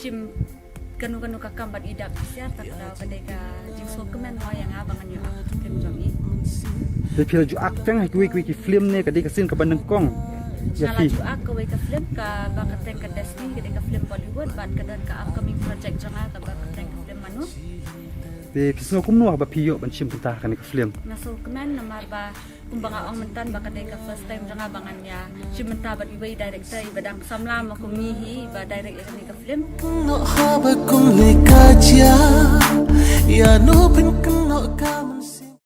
shim kanu kakam bat idak siar tak daw kadeka jing so kemen mo yang abangan yo film jongi de pil ju ak teng hai kui ki film ne kadika sin ka bandeng kong ya Salah ki ju ak we ka film ka bakateng ka Disney kadeka film Bollywood bat kadan ka upcoming project jonga ka bakateng ka film manu de kisno kumno ba piyo ban chim ta kan ka film naso kemen namar ba kumbaga ong mentan bakateng ka first time jonga bangan ya shimenta bat iwe director ibadang samla mo kumihi ba direct ini ka film no haba kum le kaja